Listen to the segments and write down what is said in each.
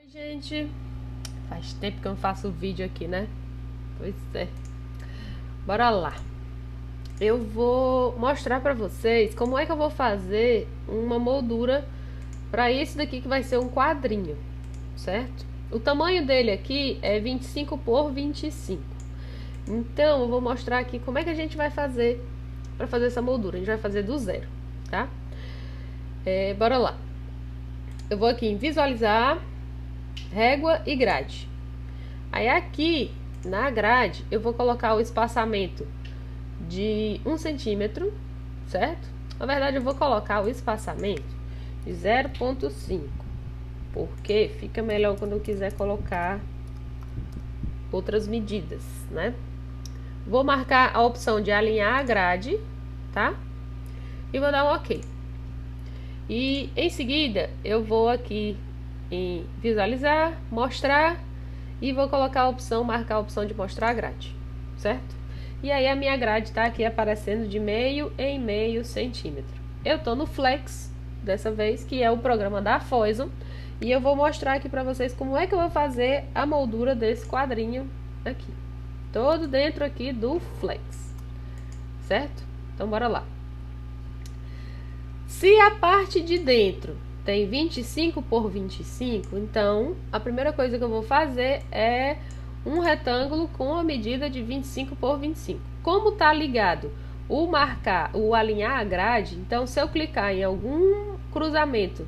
Oi, gente. Faz tempo que eu não faço vídeo aqui, né? Pois é. Bora lá. Eu vou mostrar pra vocês como é que eu vou fazer uma moldura pra isso daqui que vai ser um quadrinho, certo? O tamanho dele aqui é 25 por 25. Então, eu vou mostrar aqui como é que a gente vai fazer pra fazer essa moldura. A gente vai fazer do zero, tá? Bora lá. Eu vou aqui em visualizar, régua e grade. Aí aqui na grade eu vou colocar o espaçamento de 1 centímetro, certo? Na verdade eu vou colocar o espaçamento de 0,5, porque fica melhor quando eu quiser colocar outras medidas, né? Vou marcar a opção de alinhar a grade, tá? E vou dar um OK. E em seguida eu vou aqui em visualizar, mostrar e vou colocar a opção, marcar a opção de mostrar a grade, certo? E aí a minha grade está aqui aparecendo de meio em meio centímetro. Eu tô no Flex dessa vez, que é o programa da Foison, e eu vou mostrar aqui para vocês como é que eu vou fazer a moldura desse quadrinho aqui. Todo dentro aqui do Flex, certo? Então bora lá. Se a parte de dentro tem 25 por 25, então a primeira coisa que eu vou fazer é um retângulo com a medida de 25 por 25. Como tá ligado o alinhar a grade, então se eu clicar em algum cruzamento,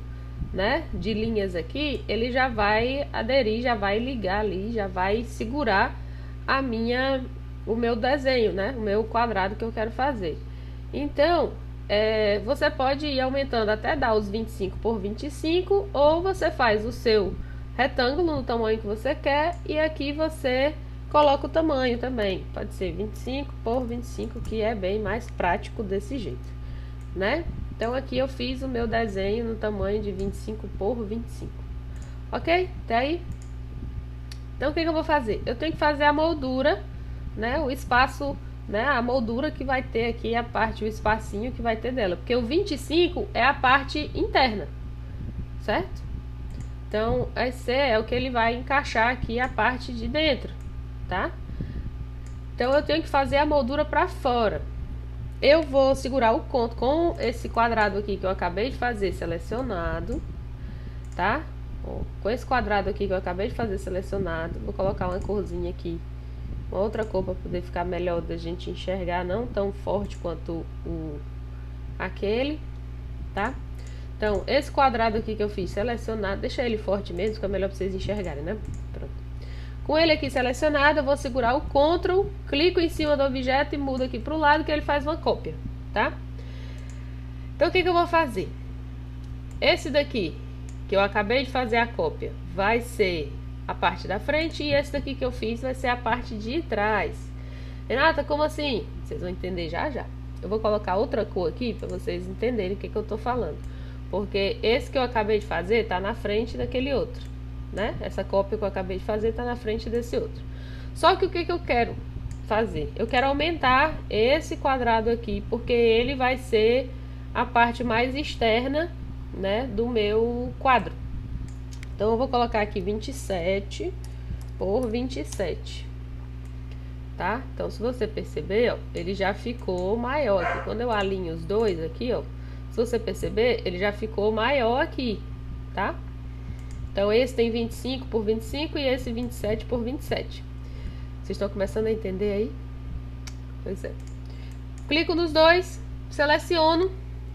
né, de linhas aqui, ele já vai aderir, já vai ligar ali, já vai segurar o meu desenho, né, o meu quadrado que eu quero fazer. Então, você pode ir aumentando até dar os 25 por 25, ou você faz o seu retângulo no tamanho que você quer e aqui você coloca o tamanho também. Pode ser 25 por 25, que é bem mais prático desse jeito, né? Então aqui eu fiz o meu desenho no tamanho de 25 por 25. Ok? Até aí? Então o que eu vou fazer? Eu tenho que fazer a moldura, né? O espaço, né, a moldura que vai ter aqui, o espacinho que vai ter dela, porque o 25 é a parte interna, certo? Então, esse é o que ele vai encaixar aqui, a parte de dentro, tá? Então, eu tenho que fazer a moldura para fora. Eu vou segurar o conto com esse quadrado aqui que eu acabei de fazer selecionado, tá? Com esse quadrado aqui que eu acabei de fazer selecionado, vou colocar uma corzinha aqui, uma outra cor para poder ficar melhor da gente enxergar, não tão forte quanto aquele, tá? Então, esse quadrado aqui que eu fiz selecionado, deixa ele forte mesmo, fica melhor para vocês enxergarem, né? Pronto. Com ele aqui selecionado, eu vou segurar o Ctrl, clico em cima do objeto e mudo aqui para o lado que ele faz uma cópia, tá? Então, o que eu vou fazer? Esse daqui, que eu acabei de fazer a cópia, vai ser a parte da frente, e esse daqui que eu fiz vai ser a parte de trás. Renata, como assim? Vocês vão entender já já. Eu vou colocar outra cor aqui para vocês entenderem o que eu tô falando, porque esse que eu acabei de fazer tá na frente daquele outro, né? Essa cópia que eu acabei de fazer tá na frente desse outro. Só que o que eu quero fazer? Eu quero aumentar esse quadrado aqui, porque ele vai ser a parte mais externa, né, do meu quadro. Então, eu vou colocar aqui 27 por 27, tá? Então, se você perceber, ó, ele já ficou maior aqui. Quando eu alinho os dois aqui, ó, se você perceber, ele já ficou maior aqui, tá? Então, esse tem 25 por 25 e esse 27 por 27. Vocês estão começando a entender aí? Pois é. Clico nos dois, seleciono,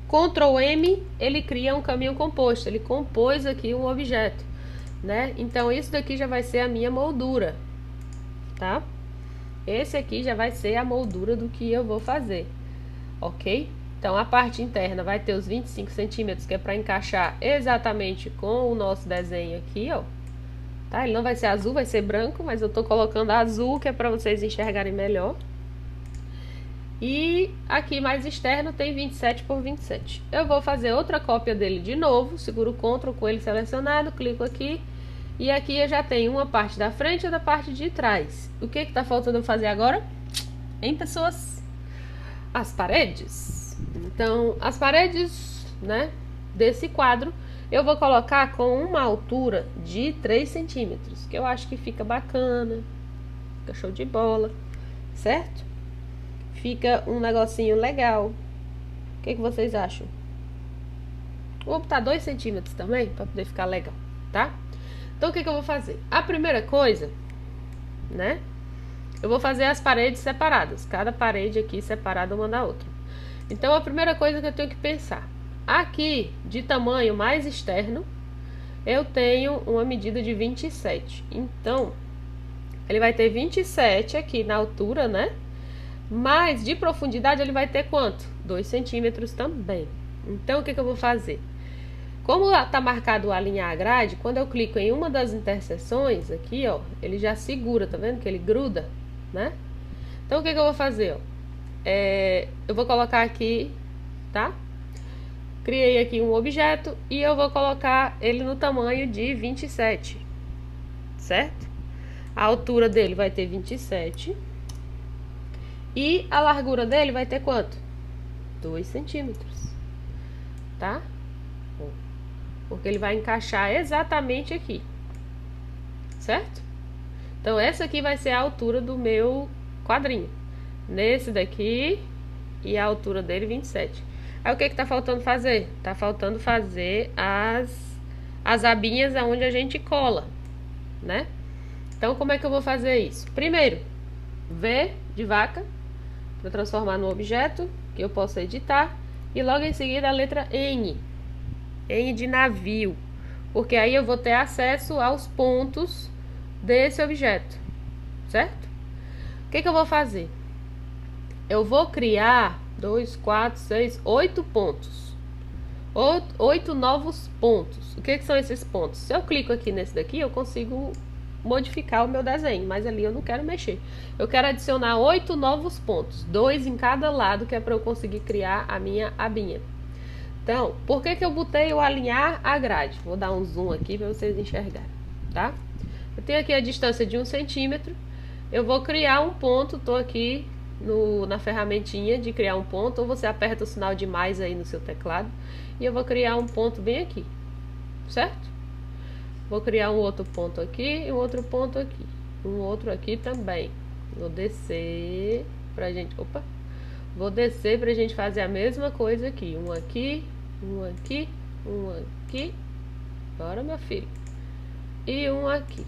Ctrl M, ele cria um caminho composto. Ele compôs aqui um objeto, né? Então, isso daqui já vai ser a minha moldura, tá? Esse aqui já vai ser a moldura do que eu vou fazer, ok? Então, a parte interna vai ter os 25 centímetros, que é para encaixar exatamente com o nosso desenho aqui, ó. Tá? Ele não vai ser azul, vai ser branco, mas eu tô colocando azul, que é para vocês enxergarem melhor. E aqui mais externo tem 27 por 27. Eu vou fazer outra cópia dele de novo, seguro o Ctrl com ele selecionado, clico aqui. E aqui eu já tenho uma parte da frente e da parte de trás. O que tá faltando eu fazer agora? Hein, pessoas? As paredes. Então, as paredes, né, desse quadro, eu vou colocar com uma altura de 3 centímetros, que eu acho que fica bacana, fica show de bola, certo? Fica um negocinho legal. O que vocês acham? Vou botar 2 centímetros também, para poder ficar legal, tá? Então, o que eu vou fazer? A primeira coisa, né? Eu vou fazer as paredes separadas, cada parede aqui separada uma da outra. Então, a primeira coisa que eu tenho que pensar, aqui, de tamanho mais externo, eu tenho uma medida de 27. Então, ele vai ter 27 aqui na altura, né? Mas de profundidade ele vai ter quanto? 2 centímetros também. Então, o que eu vou fazer? Como está marcado alinhar a grade, quando eu clico em uma das interseções aqui, ó, ele já segura, tá vendo que ele gruda, né? Então, o que eu vou fazer, ó? Eu vou colocar aqui, tá? Criei aqui um objeto e eu vou colocar ele no tamanho de 27, certo? A altura dele vai ter 27 e a largura dele vai ter quanto? 2 centímetros, tá? Porque ele vai encaixar exatamente aqui, certo? Então, essa aqui vai ser a altura do meu quadrinho. Nesse daqui, e a altura dele 27. Aí, o que tá faltando fazer? Tá faltando fazer as abinhas aonde a gente cola, né? Então, como é que eu vou fazer isso? Primeiro, V de vaca, para transformar no objeto, que eu posso editar. E logo em seguida a letra N. N de navio, porque aí eu vou ter acesso aos pontos desse objeto, certo? O que eu vou fazer? Eu vou criar 2, 4, 6, 8 pontos. 8 novos pontos. O que são esses pontos? Se eu clico aqui nesse daqui, eu consigo modificar o meu desenho, mas ali eu não quero mexer. Eu quero adicionar 8 novos pontos, 2 em cada lado, que é para eu conseguir criar a minha abinha. Então, por que eu botei o alinhar a grade? Vou dar um zoom aqui para vocês enxergarem, tá? Eu tenho aqui a distância de 1 centímetro. Eu vou criar um ponto, tô aqui na ferramentinha de criar um ponto, ou você aperta o sinal de mais aí no seu teclado, e eu vou criar um ponto bem aqui, certo? Vou criar um outro ponto aqui e um outro ponto aqui. Um outro aqui também. Vou descer pra gente... Opa! Vou descer pra gente fazer a mesma coisa aqui. Um aqui, um aqui, um aqui. Bora, meu filho. E um aqui.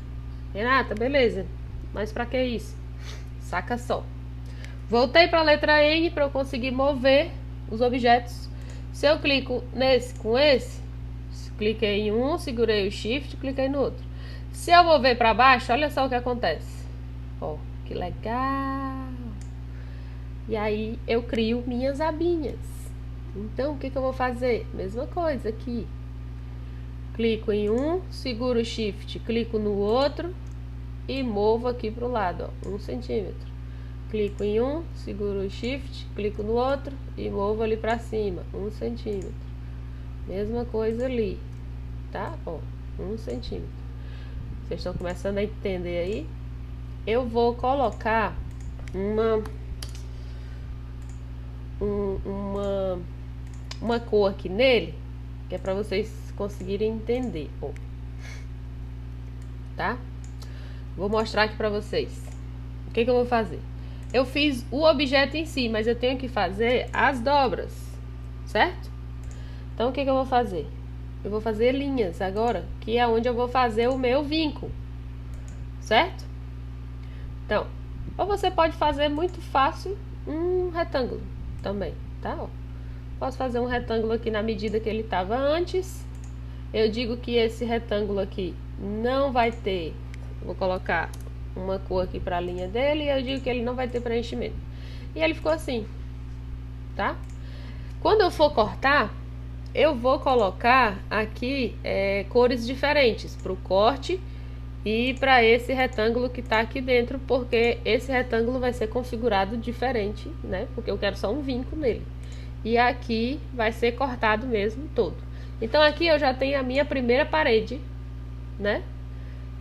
Renata, beleza. Mas pra que isso? Saca só. Voltei pra letra N pra eu conseguir mover os objetos. Se eu clico nesse com esse, cliquei em um, segurei o Shift, cliquei no outro. Se eu mover pra baixo, olha só o que acontece. Ó, que legal. E aí eu crio minhas abinhas. Então, o que eu vou fazer? Mesma coisa aqui. Clico em um, seguro o Shift, clico no outro e movo aqui pro lado, ó, 1 centímetro. Clico em um, seguro o Shift, clico no outro e movo ali pra cima, 1 centímetro. Mesma coisa ali, tá? Ó, 1 centímetro. Vocês estão começando a entender aí? Eu vou colocar uma cor aqui nele, que é para vocês conseguirem entender, ó. Tá? Vou mostrar aqui para vocês. O que eu vou fazer? Eu fiz o objeto em si, mas eu tenho que fazer as dobras, certo? Então, o que eu vou fazer? Eu vou fazer linhas agora, que é onde eu vou fazer o meu vinco, certo? Então, ou você pode fazer muito fácil um retângulo também, tá? Ó, posso fazer um retângulo aqui na medida que ele estava antes. Eu digo que esse retângulo aqui não vai ter... Vou colocar uma cor aqui para a linha dele e eu digo que ele não vai ter preenchimento. E ele ficou assim, tá? Quando eu for cortar, eu vou colocar aqui cores diferentes para o corte e para esse retângulo que está aqui dentro, porque esse retângulo vai ser configurado diferente, né? Porque eu quero só um vinco nele. E aqui vai ser cortado mesmo todo. Então aqui eu já tenho a minha primeira parede, né?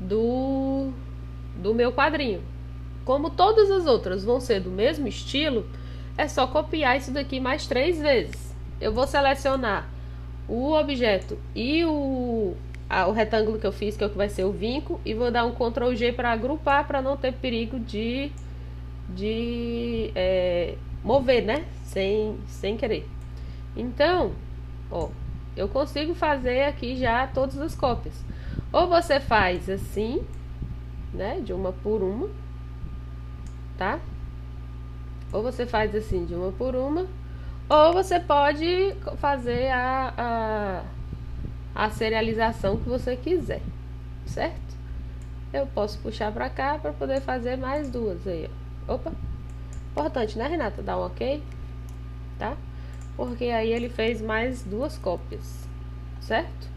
Do meu quadrinho. Como todas as outras vão ser do mesmo estilo, é só copiar isso daqui mais 3 vezes. Eu vou selecionar o objeto e o retângulo que eu fiz, que é o que vai ser o vinco, e vou dar um Ctrl G para agrupar, para não ter perigo de mover, né? Sem querer. Então, ó, eu consigo fazer aqui já todas as cópias. Ou você faz assim, né? De uma por uma, tá? Ou você faz assim de uma por uma, ou você pode fazer a serialização que você quiser, certo? Eu posso puxar pra cá para poder fazer mais duas aí, ó. Opa! Importante, né, Renata? Dar um ok, tá? Porque aí ele fez mais duas cópias, certo?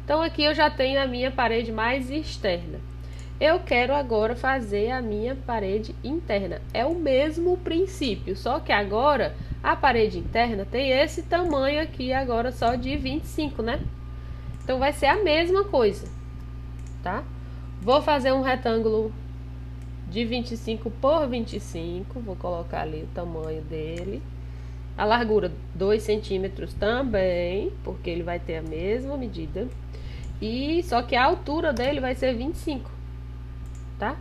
Então aqui eu já tenho a minha parede mais externa. Eu quero agora fazer a minha parede interna. É o mesmo princípio, só que agora a parede interna tem esse tamanho aqui agora só de 25, né? Então vai ser a mesma coisa, tá? Vou fazer um retângulo de 25 por 25, vou colocar ali o tamanho dele. A largura 2 centímetros também, porque ele vai ter a mesma medida. E só que a altura dele vai ser 25, tá?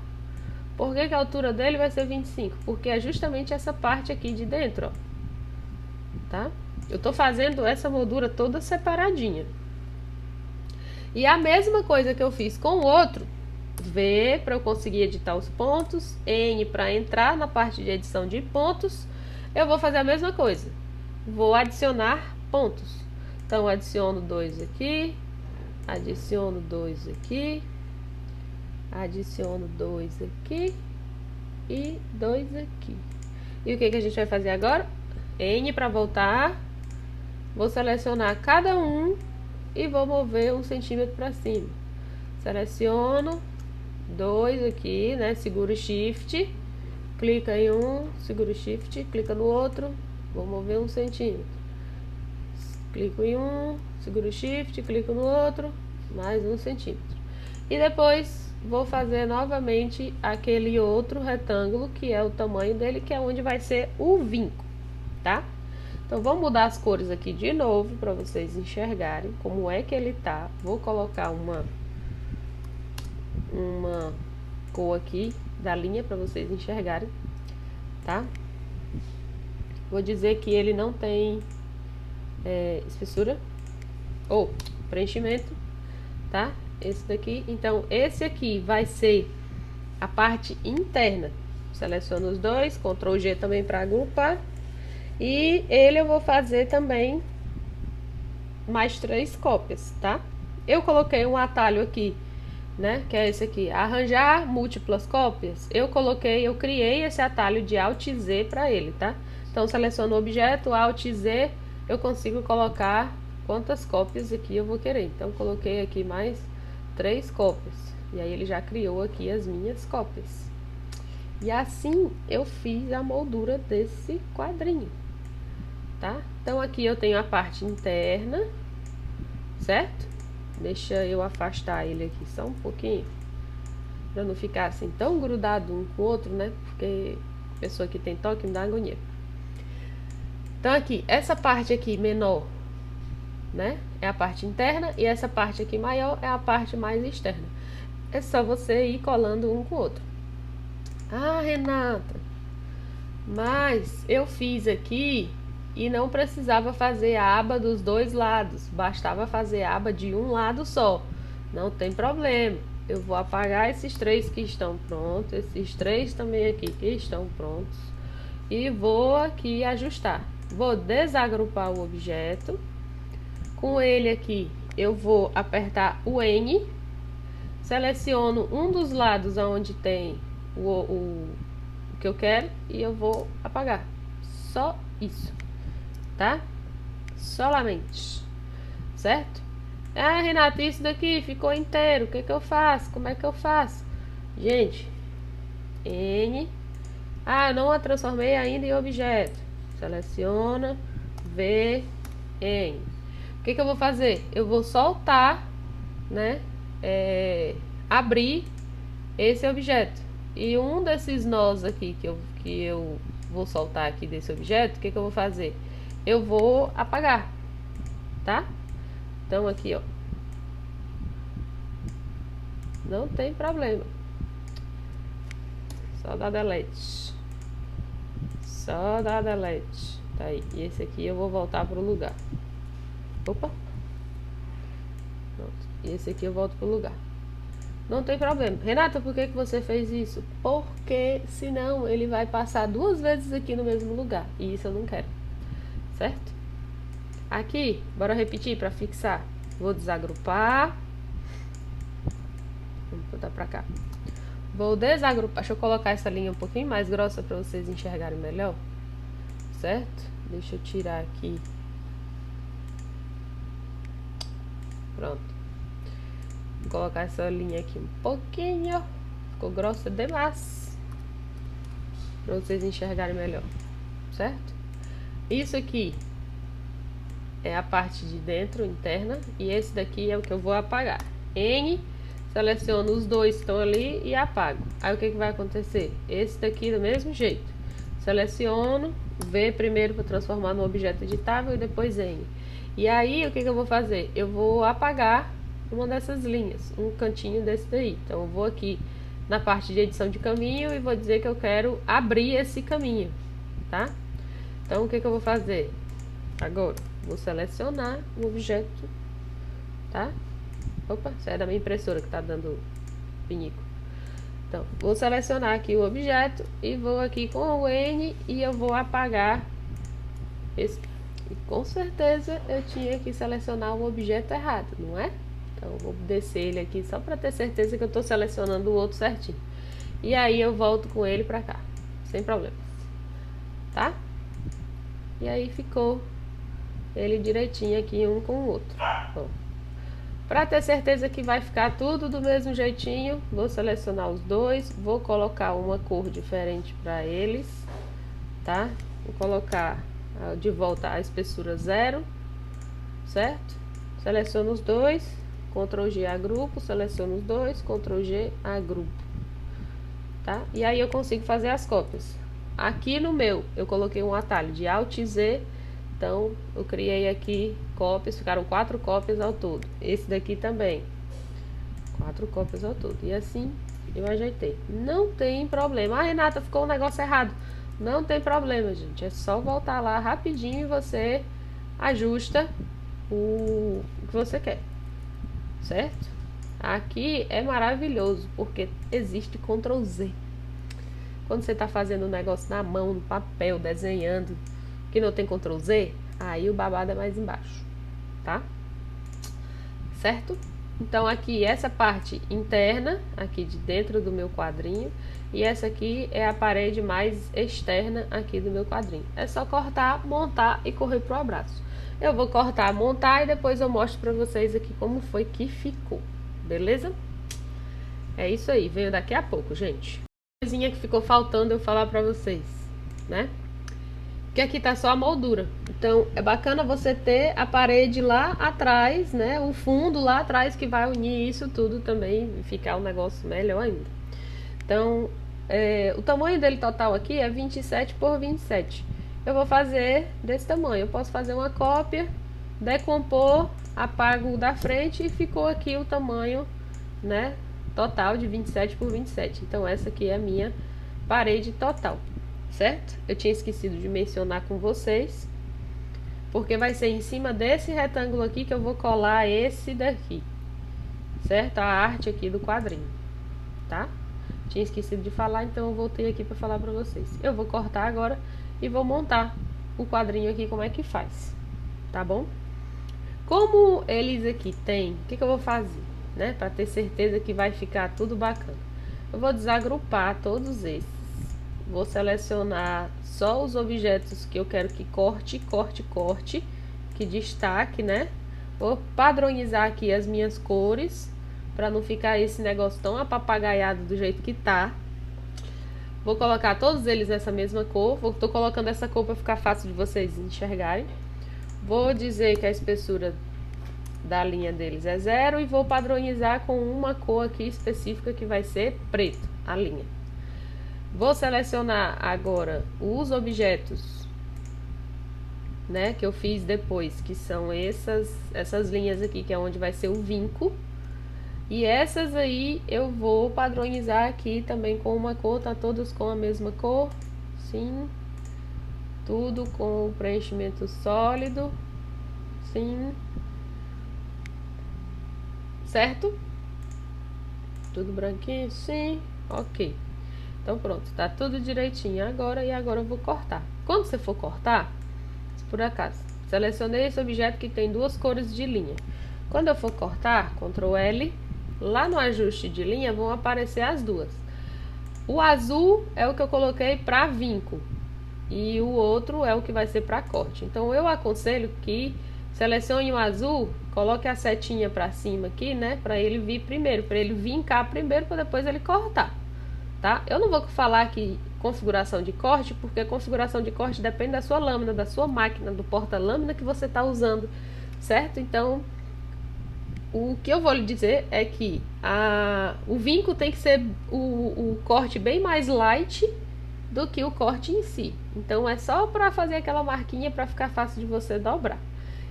Por que a altura dele vai ser 25? Porque é justamente essa parte aqui de dentro, ó. Tá? Eu tô fazendo essa moldura toda separadinha. E a mesma coisa que eu fiz com o outro, V para eu conseguir editar os pontos, N para entrar na parte de edição de pontos, eu vou fazer a mesma coisa. Vou adicionar pontos. Então, adiciono 2 aqui, adiciono 2 aqui, adiciono 2 aqui e 2 aqui. E o que a gente vai fazer agora? N para voltar. Vou selecionar cada um e vou mover 1 centímetro para cima. Seleciono 2 aqui, né? Seguro o Shift, clica em um, seguro o Shift, clica no outro, vou mover 1 centímetro. Clico em um, seguro o Shift, clico no outro, mais 1 centímetro. E depois vou fazer novamente aquele outro retângulo, que é o tamanho dele, que é onde vai ser o vinco, tá? Então, vou mudar as cores aqui de novo, para vocês enxergarem como é que ele tá. Vou colocar uma cor aqui da linha, para vocês enxergarem, tá? Vou dizer que ele não tem espessura ou preenchimento, tá? Esse daqui, então esse aqui vai ser a parte interna. Seleciono os dois, Ctrl G também para agrupar. E ele eu vou fazer também mais 3 cópias, tá? Eu coloquei um atalho aqui, né? Que é esse aqui, arranjar múltiplas cópias. Eu criei esse atalho de Alt Z para ele, tá? Então, seleciono o objeto, Alt Z, eu consigo colocar quantas cópias aqui eu vou querer. Então, coloquei aqui mais 3 cópias. E aí ele já criou aqui as minhas cópias. E assim eu fiz a moldura desse quadrinho, tá? Então aqui eu tenho a parte interna, certo? Deixa eu afastar ele aqui só um pouquinho, pra não ficar assim tão grudado um com o outro, né? Porque a pessoa que tem toque me dá agonia. Então aqui, essa parte aqui menor, né? É a parte interna, e essa parte aqui maior é a parte mais externa. É só você ir colando um com o outro. Ah, Renata, mas eu fiz aqui e não precisava fazer a aba dos dois lados, bastava fazer a aba de um lado só. Não tem problema, eu vou apagar esses 3 que estão prontos, esses 3 também aqui que estão prontos, e vou aqui ajustar. Vou desagrupar o objeto. Com ele aqui eu vou apertar o N, seleciono um dos lados onde tem o que eu quero e eu vou apagar. Só isso, tá? Solamente, certo? Ah, Renata, isso daqui ficou inteiro, o que que eu faço? Como é que eu faço? Gente, N. Ah, eu não a transformei ainda em objeto. Seleciona, V, N. O que que eu vou fazer? Eu vou soltar, né? Abrir esse objeto. E um desses nós aqui que eu vou soltar aqui desse objeto, o que que eu vou fazer? Eu vou apagar, tá? Então aqui, ó, não tem problema. Só dá delete. Só dá delete. Tá aí. E esse aqui eu vou voltar pro lugar. Opa. Pronto. E esse aqui eu volto pro lugar. Não tem problema. Renata, por que você fez isso? Porque senão ele vai passar 2 vezes aqui no mesmo lugar. E isso eu não quero. Certo? Aqui, bora repetir para fixar. Vou desagrupar. Vamos botar pra cá. Vou desagrupar. Deixa eu colocar essa linha um pouquinho mais grossa para vocês enxergarem melhor. Certo? Deixa eu tirar aqui. Pronto. Vou colocar essa linha aqui um pouquinho. Ficou grossa demais. Para vocês enxergarem melhor. Certo? Isso aqui é a parte de dentro, interna. E esse daqui é o que eu vou apagar. N, seleciono os dois que estão ali e apago. Aí o que vai acontecer? Esse daqui do mesmo jeito. Seleciono, V primeiro para transformar no objeto editável e depois N. E aí o que eu vou fazer? Eu vou apagar uma dessas linhas, um cantinho desse daí. Então eu vou aqui na parte de edição de caminho e vou dizer que eu quero abrir esse caminho, tá? Então o que eu vou fazer? Agora, vou selecionar o objeto, tá? Opa, isso é da minha impressora que tá dando pinico. Então, vou selecionar aqui o objeto e vou aqui com o N e eu vou apagar esse. E com certeza eu tinha que selecionar o objeto errado, não é? Então, eu vou descer ele aqui só para ter certeza que eu tô selecionando o outro certinho. E aí eu volto com ele pra cá, sem problema, tá? E aí ficou ele direitinho aqui um com o outro. Bom, para ter certeza que vai ficar tudo do mesmo jeitinho, vou selecionar os dois, vou colocar uma cor diferente para eles, tá? Vou colocar de volta a espessura 0, certo? Seleciono os dois, Ctrl G agrupo, seleciono os dois, Ctrl G agrupo, tá? E aí eu consigo fazer as cópias. Aqui no meu, eu coloquei um atalho de Alt Z. Então, eu criei aqui cópias, ficaram 4 cópias ao todo. Esse daqui também, 4 cópias ao todo. E assim, eu ajeitei. Não tem problema. Ah, Renata, ficou um negócio errado. Não tem problema, gente. É só voltar lá rapidinho e você ajusta o que você quer. Certo? Aqui é maravilhoso, porque existe Ctrl Z. Quando você está fazendo um negócio na mão, no papel, desenhando, que não tem Ctrl Z, aí o babado é mais embaixo, tá? Certo? Então aqui essa parte interna, aqui de dentro do meu quadrinho, e essa aqui é a parede mais externa aqui do meu quadrinho. É só cortar, montar e correr pro abraço. Eu vou cortar, montar e depois eu mostro pra vocês aqui como foi que ficou, beleza? É isso aí, venho daqui a pouco, gente. Coisinha que ficou faltando eu falar pra vocês, né? Que aqui tá só a moldura. Então, é bacana você ter a parede lá atrás, né? O fundo lá atrás que vai unir isso tudo também e ficar um negócio melhor ainda. Então, o tamanho dele total aqui é 27 por 27. Eu vou fazer desse tamanho. Eu posso fazer uma cópia, decompor, apago o da frente e ficou aqui o tamanho, né? Total de 27 por 27. Então, essa aqui é a minha parede total. Certo? Eu tinha esquecido de mencionar com vocês, porque vai ser em cima desse retângulo aqui que eu vou colar esse daqui, certo? A arte aqui do quadrinho, tá? Tinha esquecido de falar, então eu voltei aqui para falar para vocês. Eu vou cortar agora e vou montar o quadrinho aqui, como é que faz, tá bom? Como eles aqui têm, o que eu vou fazer, né? Para ter certeza que vai ficar tudo bacana. Eu vou desagrupar todos esses. Vou selecionar só os objetos que eu quero que corte, que destaque, né? Vou padronizar aqui as minhas cores, para não ficar esse negócio tão apapagaiado do jeito que tá. Vou colocar todos eles nessa mesma cor. Tô colocando essa cor para ficar fácil de vocês enxergarem. Vou dizer que a espessura da linha deles é 0 e vou padronizar com uma cor aqui específica que vai ser preto, a linha. Vou selecionar agora os objetos né, que eu fiz depois, que são essas linhas aqui, que é onde vai ser o vinco. E essas aí eu vou padronizar aqui também com uma cor, tá todos com a mesma cor, sim. Tudo com preenchimento sólido, sim. Certo? Tudo branquinho, sim. Ok. Então pronto, tá tudo direitinho agora. E agora eu vou cortar. Quando você for cortar, se por acaso, selecionei esse objeto que tem duas cores de linha. Quando eu for cortar, Ctrl L, lá no ajuste de linha vão aparecer as duas. O azul é o que eu coloquei para vinco e o outro é o que vai ser para corte. Então eu aconselho que selecione o azul, coloque a setinha para cima aqui, né, para ele vir primeiro, para ele vincar primeiro, para depois ele cortar, tá? Eu não vou falar aqui configuração de corte, porque a configuração de corte depende da sua lâmina, da sua máquina, do porta-lâmina que você está usando, certo? Então o que eu vou lhe dizer é que o vinco tem que ser o corte bem mais light do que o corte em si. Então é só para fazer aquela marquinha para ficar fácil de você dobrar.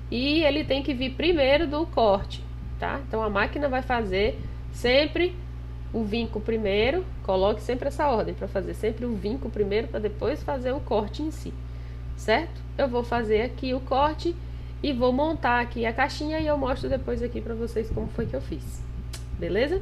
E ele tem que vir primeiro do corte, tá? Então a máquina vai fazer sempre o vinco primeiro, coloque sempre essa ordem para fazer sempre o vinco primeiro para depois fazer o corte em si, certo? Eu vou fazer aqui o corte e vou montar aqui a caixinha e eu mostro depois aqui para vocês como foi que eu fiz. Beleza?